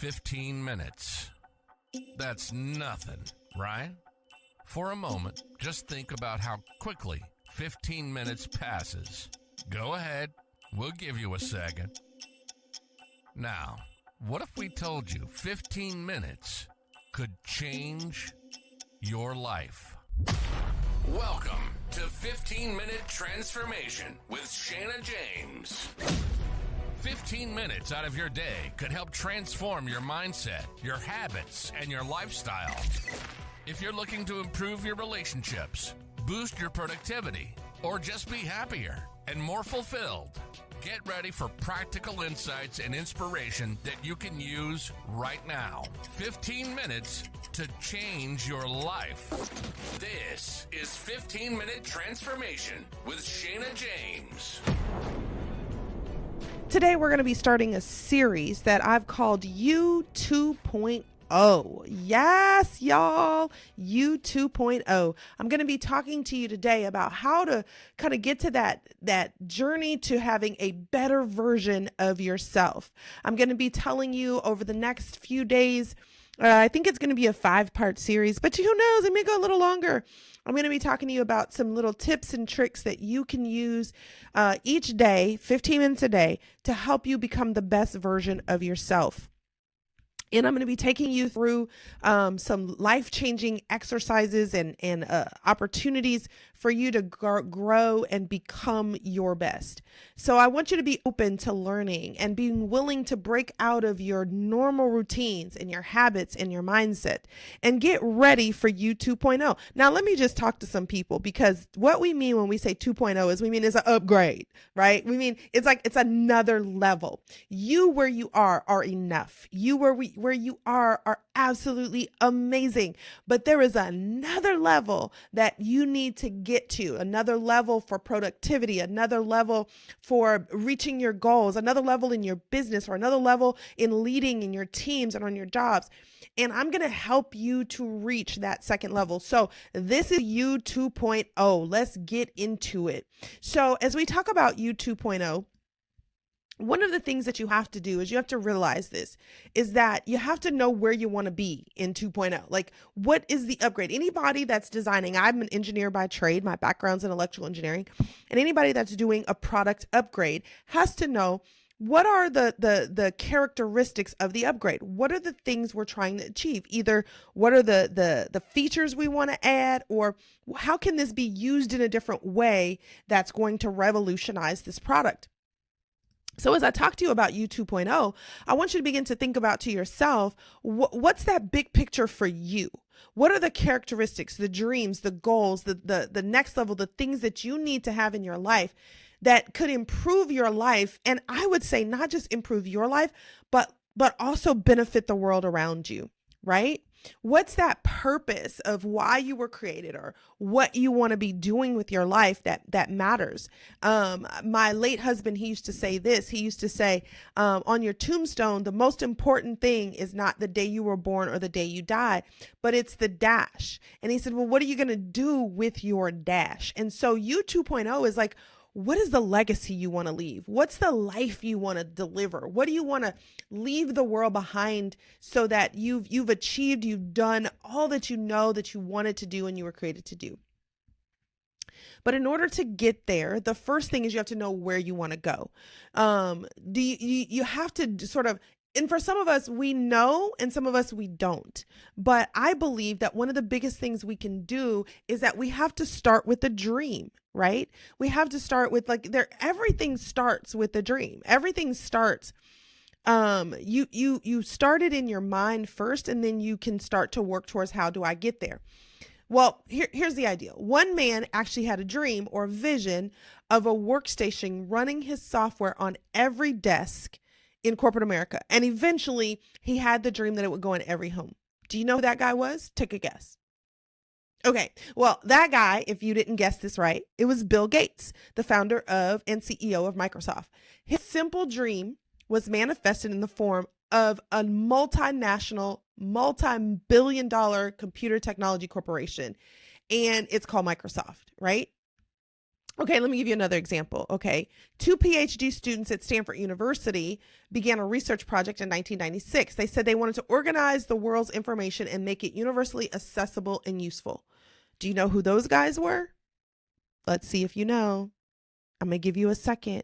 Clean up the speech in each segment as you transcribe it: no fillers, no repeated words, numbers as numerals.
15 minutes. That's nothing, right? For a moment, just think about how quickly 15 minutes passes. Go ahead, we'll give you a second. Now, what if we told you 15 minutes could change your life? Welcome to 15-Minute Transformation with Shana James. 15 minutes out of your day could help transform your mindset, your habits, and your lifestyle. If you're looking to improve your relationships, boost your productivity, or just be happier and more fulfilled, get ready for practical insights and inspiration that you can use right now. 15 minutes to change your life. This is 15-Minute Transformation with Shana James. Today we're going to be starting a series that I've called You 2.0. Yes, y'all, You 2.0. I'm going to be talking to you today about how to kind of get to that journey to having a better version of yourself. I'm going to be telling you over the next few days. I think it's going to be a 5-part series, but who knows? It may go a little longer. I'm going to be talking to you about some little tips and tricks that you can use each day, 15 minutes a day, to help you become the best version of yourself. And I'm going to be taking you through some life-changing exercises and opportunities for you to grow and become your best. So I want you to be open to learning and being willing to break out of your normal routines and your habits and your mindset and get ready for You 2.0. Now, let me just talk to some people, because what we mean when we say 2.0 is we mean it's an upgrade, right? We mean it's like it's another level. You where you are enough. You where you are absolutely amazing. But there is another level that you need to get to, another level for productivity, another level for reaching your goals, another level in your business, or another level in leading in your teams and on your jobs. And I'm going to help you to reach that second level. So this is You 2.0. Let's get into it. So as we talk about You 2.0, one of the things that you have to do is you have to realize this, is that you have to know where you want to be in 2.0. Like, what is the upgrade? Anybody that's designing, I'm an engineer by trade, my background's in electrical engineering, and anybody that's doing a product upgrade has to know what are the characteristics of the upgrade. What are the things we're trying to achieve? Either what are the features we want to add, or how can this be used in a different way that's going to revolutionize this product? So as I talk to you about You 2.0, I want you to begin to think about to yourself, what's that big picture for you? What are the characteristics, the dreams, the goals, the next level, the things that you need to have in your life that could improve your life? And I would say not just improve your life, but also benefit the world around you, right? What's that purpose of why you were created, or what you want to be doing with your life that matters? My late husband, he used to say this. He used to say, on your tombstone, the most important thing is not the day you were born or the day you die, but it's the dash. And he said, well, what are you going to do with your dash? And so You 2.0 is like, what is the legacy you want to leave? What's the life you want to deliver? What do you want to leave the world behind so that you've achieved, you've done all that you know that you wanted to do and you were created to do? But in order to get there, the first thing is you have to know where you want to go. You have to sort of, and for some of us, we know, and some of us, we don't. But I believe that one of the biggest things we can do is that we have to start with a dream, right? We have to start with everything starts with a dream. Everything starts, you started in your mind first, and then you can start to work towards, how do I get there? Well, here's the idea. One man actually had a dream or vision of a workstation running his software on every desk in corporate America. And eventually he had the dream that it would go in every home. Do you know who that guy was? Take a guess. Okay. Well, that guy, if you didn't guess this right, it was Bill Gates, the founder of and CEO of Microsoft. His simple dream was manifested in the form of a multinational, multi-billion-dollar computer technology corporation. And it's called Microsoft, right? Okay, let me give you another example. Okay, two PhD students at Stanford University began a research project in 1996. They said they wanted to organize the world's information and make it universally accessible and useful. Do you know who those guys were? Let's see if you know. I'm going to give you a second.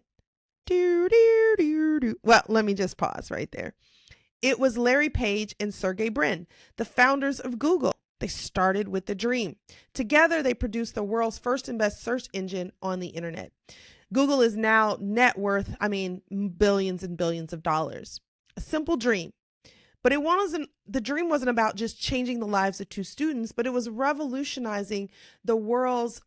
Well, let me just pause right there. It was Larry Page and Sergey Brin, the founders of Google. They started with the dream. Together, they produced the world's first and best search engine on the internet. Google is now net worth, billions and billions of dollars. A simple dream. But the dream wasn't about just changing the lives of two students, but it was revolutionizing the world's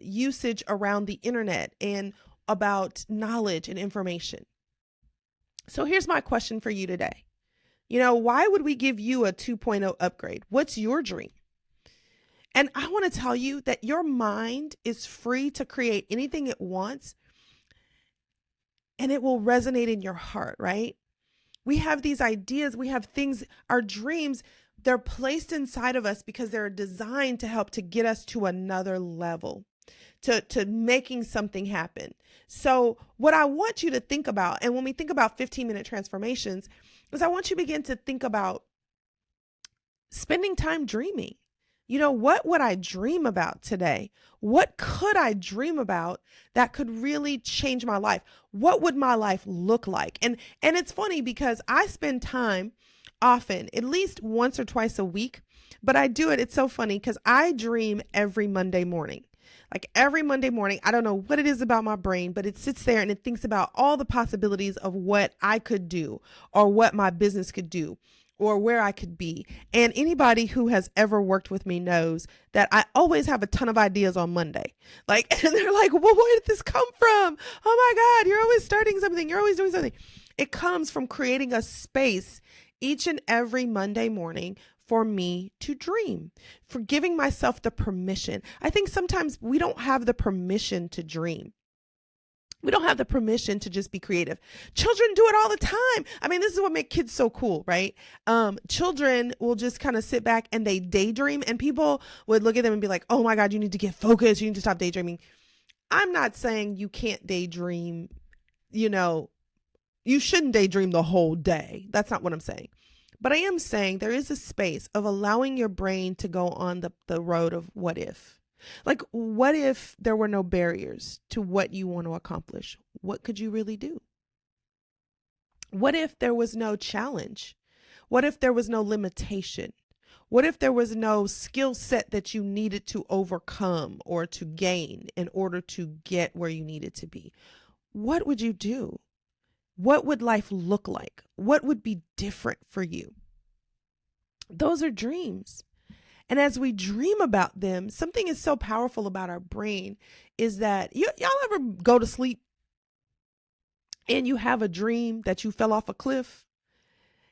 usage around the internet and about knowledge and information. So here's my question for you today. Why would we give you a 2.0 upgrade? What's your dream? And I want to tell you that your mind is free to create anything it wants, and it will resonate in your heart, right? We have these ideas, we have things, our dreams, they're placed inside of us because they're designed to help to get us to another level, to making something happen. So what I want you to think about, and when we think about 15-minute transformations, is I want you to begin to think about spending time dreaming. What would I dream about today? What could I dream about that could really change my life? What would my life look like? And it's funny because I spend time often, at least once or twice a week, but I do it. It's so funny because I dream every Monday morning. Like every Monday morning, I don't know what it is about my brain, but it sits there and it thinks about all the possibilities of what I could do or what my business could do or where I could be. And anybody who has ever worked with me knows that I always have a ton of ideas on Monday. And they're like, well, where did this come from? Oh my God, you're always starting something. You're always doing something. It comes from creating a space each and every Monday morning for me to dream, for giving myself the permission. I think sometimes we don't have the permission to dream. We don't have the permission to just be creative. Children do it all the time. This is what makes kids so cool, right? Children will just kind of sit back and they daydream, and people would look at them and be like, oh my God, you need to get focused. You need to stop daydreaming. I'm not saying you can't daydream. You shouldn't daydream the whole day. That's not what I'm saying. But I am saying there is a space of allowing your brain to go on the road of what if. Like, what if there were no barriers to what you want to accomplish? What could you really do? What if there was no challenge? What if there was no limitation? What if there was no skill set that you needed to overcome or to gain in order to get where you needed to be? What would you do? What would life look like? What would be different for you? Those are dreams. And as we dream about them, something is so powerful about our brain is that y'all ever go to sleep and you have a dream that you fell off a cliff?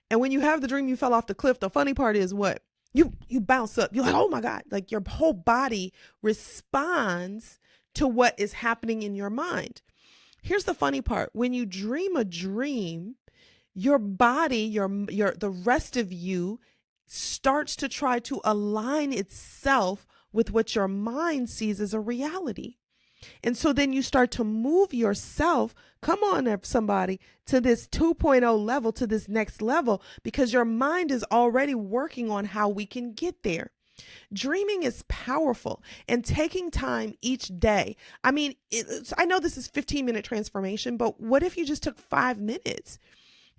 And when you have the dream you fell off the cliff, the funny part is what? You bounce up. You're like, oh my God, like your whole body responds to what is happening in your mind. Here's the funny part. When you dream a dream, your body, the rest of you starts to try to align itself with what your mind sees as a reality. And so then you start to move yourself, come on somebody, to this 2.0 level, to this next level, because your mind is already working on how we can get there. Dreaming is powerful, and taking time each day. I know this is 15-minute transformation, but what if you just took 5 minutes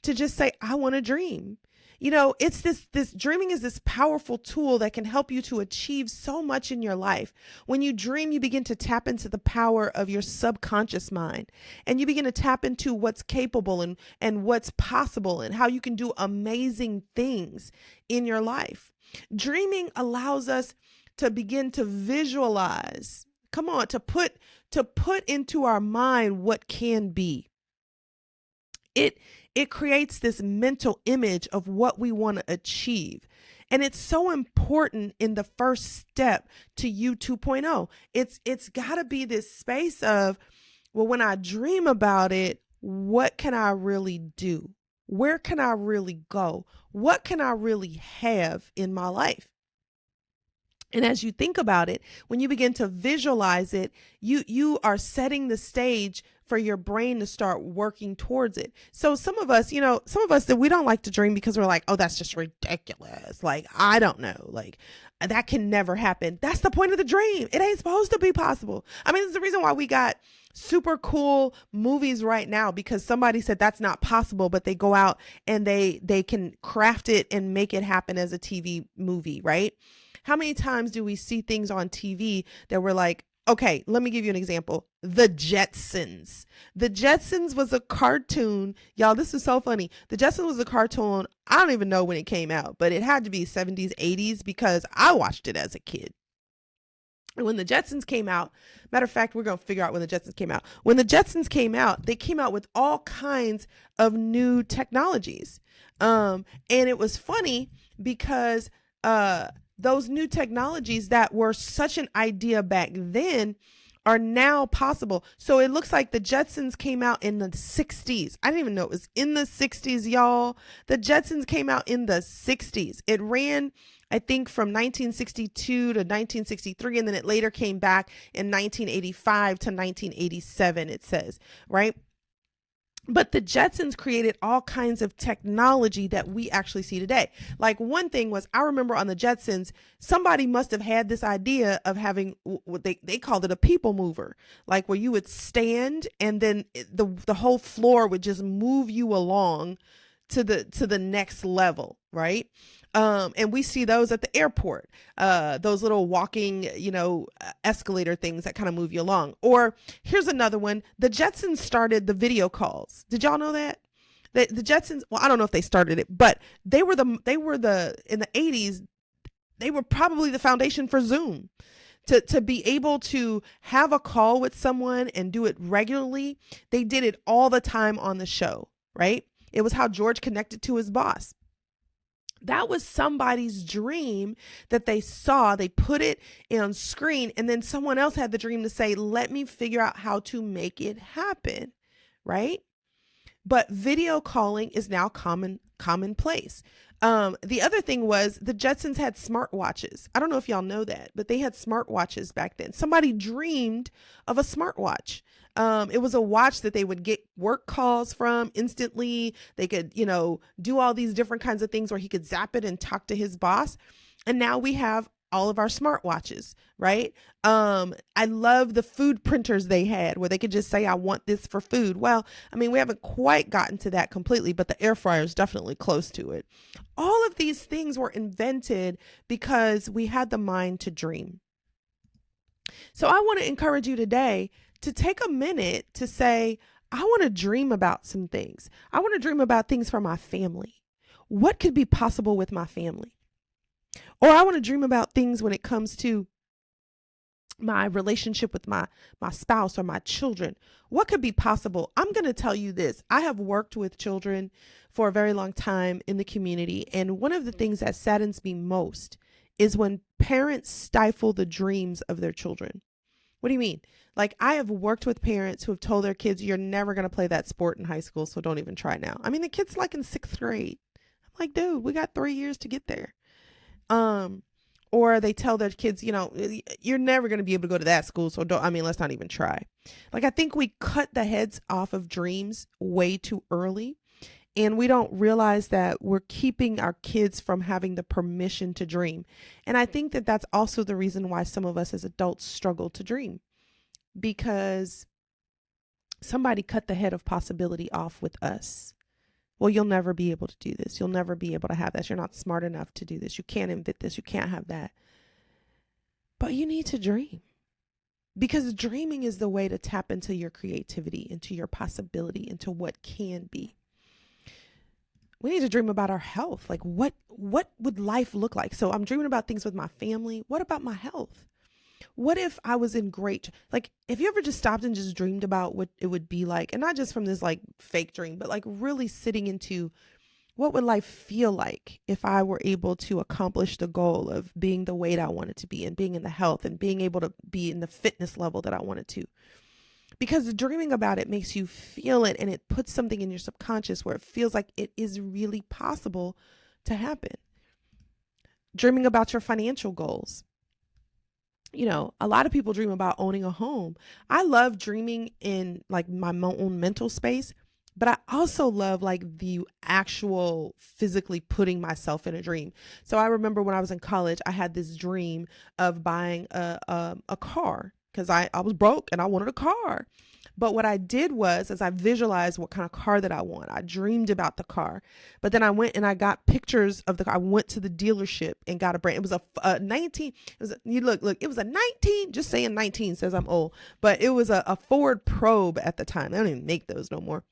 to just say, I want to dream? It's this dreaming is this powerful tool that can help you to achieve so much in your life. When you dream, you begin to tap into the power of your subconscious mind, and you begin to tap into what's capable and what's possible and how you can do amazing things in your life. Dreaming allows us to begin to visualize, to put into our mind what can be. It creates this mental image of what we want to achieve. And it's so important in the first step to you 2.0. It's got to be this space of, well, when I dream about it, what can I really do? Where can I really go? What can I really have in my life? And as you think about it, when you begin to visualize it, you are setting the stage for your brain to start working towards it. So some of us that we don't like to dream because we're like, oh, that's just ridiculous. Like, I don't know. Like, that can never happen. That's the point of the dream. It ain't supposed to be possible. I mean, it's the reason why we got super cool movies right now, because somebody said that's not possible, but they go out and they can craft it and make it happen as a TV movie, right? How many times do we see things on TV that we're like, okay, let me give you an example. The Jetsons. The Jetsons was a cartoon. Y'all, this is so funny. The Jetsons was a cartoon. I don't even know when it came out, but it had to be 70s, 80s because I watched it as a kid. And when the Jetsons came out, matter of fact, we're going to figure out when the Jetsons came out. When the Jetsons came out, they came out with all kinds of new technologies. And it was funny because those new technologies that were such an idea back then are now possible. So it looks like the Jetsons came out in the 60s. I didn't even know it was in the 60s, y'all. The Jetsons came out in the 60s. It ran, I think, from 1962 to 1963, and then it later came back in 1985 to 1987, it says, right? But the Jetsons created all kinds of technology that we actually see today. Like, one thing was, I remember on the Jetsons, somebody must have had this idea of having what they called it a people mover, like where you would stand and then the whole floor would just move you along to the next level, right? And we see those at the airport, those little walking, escalator things that kind of move you along. Or here's another one. The Jetsons started the video calls. Did y'all know that? The Jetsons, well, I don't know if they started it, but they were in the 80s, they were probably the foundation for Zoom. To be able to have a call with someone and do it regularly, they did it all the time on the show, right? It was how George connected to his boss. That was somebody's dream that they saw. They put it on screen, and then someone else had the dream to say, let me figure out how to make it happen, right? But video calling is now commonplace. The other thing was the Jetsons had smartwatches. I don't know if y'all know that, but they had smartwatches back then. Somebody dreamed of a smartwatch. It was a watch that they would get work calls from instantly. They could, do all these different kinds of things where he could zap it and talk to his boss. And now we have all of our smartwatches, right? I love the food printers they had where they could just say, I want this for food. Well, I mean, we haven't quite gotten to that completely, but the air fryer is definitely close to it. All of these things were invented because we had the mind to dream. So I want to encourage you today to take a minute to say, I want to dream about some things. I want to dream about things for my family. What could be possible with my family? Or I want to dream about things when it comes to my relationship with my spouse or my children. What could be possible? I'm going to tell you this. I have worked with children for a very long time in the community. And one of the things that saddens me most is when parents stifle the dreams of their children. What do you mean? Like, I have worked with parents who have told their kids, you're never going to play that sport in high school, so don't even try now. I mean, the kid's like in 6th grade. I'm like, dude, we got 3 years to get there. Or they tell their kids, you're never going to be able to go to that school, so let's not even try. Like, I think we cut the heads off of dreams way too early. And we don't realize that we're keeping our kids from having the permission to dream. And I think that that's also the reason why some of us as adults struggle to dream, because somebody cut the head of possibility off with us. Well, you'll never be able to do this. You'll never be able to have this. You're not smart enough to do this. You can't invent this. You can't have that. But you need to dream, because dreaming is the way to tap into your creativity, into your possibility, into what can be. We need to dream about our health. Like, what would life look like? So I'm dreaming about things with my family. What about my health? What if I was in like, if you ever just stopped and just dreamed about what it would be like, and not just from this like fake dream, but like really sitting into what would life feel like if I were able to accomplish the goal of being the weight I wanted to be and being in the health and being able to be in the fitness level that I wanted to. Because dreaming about it makes you feel it, and it puts something in your subconscious where it feels like it is really possible to happen. Dreaming about your financial goals. a lot of people dream about owning a home. I love dreaming in like my own mental space, but I also love like the actual physically putting myself in a dream. So I remember when I was in college, I had this dream of buying a car because I was broke and I wanted a car. But what I did was, as I visualized what kind of car that I want, I dreamed about the car. But then I went and I got pictures of the car. I went to the dealership and got a brand. It was a 19. It was you look. It was a 19. Just saying 19 says I'm old. But it was a Ford Probe at the time. They don't even make those no more.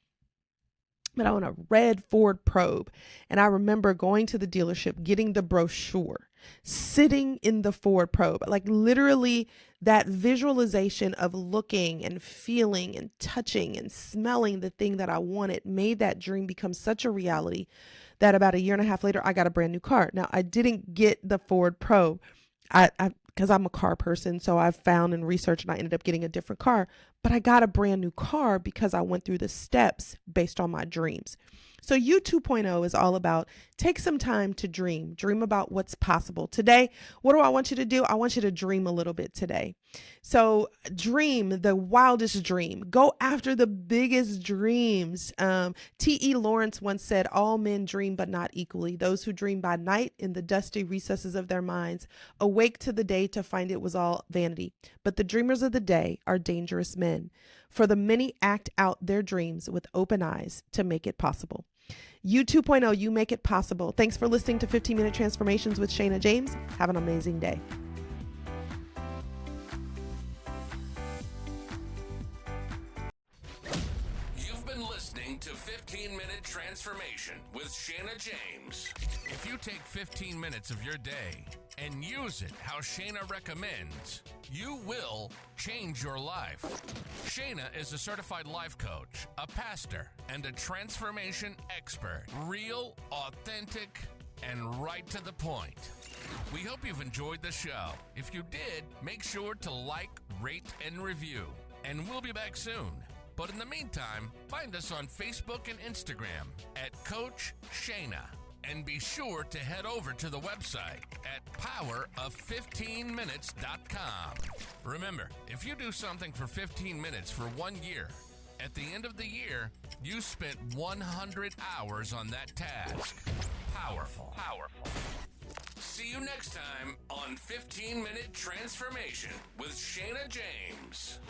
But I own a red Ford Probe. And I remember going to the dealership, getting the brochure, sitting in the Ford Probe, like literally that visualization of looking and feeling and touching and smelling the thing that I wanted made that dream become such a reality that about a year and a half later, I got a brand new car. Now, I didn't get the Ford Probe. Because I'm a car person, so I've found and researched and I ended up getting a different car, but I got a brand new car because I went through the steps based on my dreams. So You 2.0 is all about take some time to dream about what's possible. Today, what do I want you to do? I want you to dream a little bit today. So dream the wildest dream. Go after the biggest dreams. T.E. Lawrence once said, all men dream, but not equally. Those who dream by night in the dusty recesses of their minds awake to the day to find it was all vanity. But the dreamers of the day are dangerous men, for the many act out their dreams with open eyes to make it possible. You 2.0, you make it possible. Thanks for listening to 15-Minute Transformations with Shana James. Have an amazing day. You've been listening to 15-Minute Transformation with Shana James. If you take 15 minutes of your day and use it how Shana recommends, you will change your life. Shana is a certified life coach, a pastor, and a transformation expert. Real, authentic, and right to the point. We hope you've enjoyed the show. If you did, make sure to like, rate, and review. And we'll be back soon. But in the meantime, find us on Facebook and Instagram at Coach Shana. And be sure to head over to the website at powerof15minutes.com. Remember, if you do something for 15 minutes for 1 year, at the end of the year, you spent 100 hours on that task. Powerful. See you next time on 15-Minute Transformation with Shana James.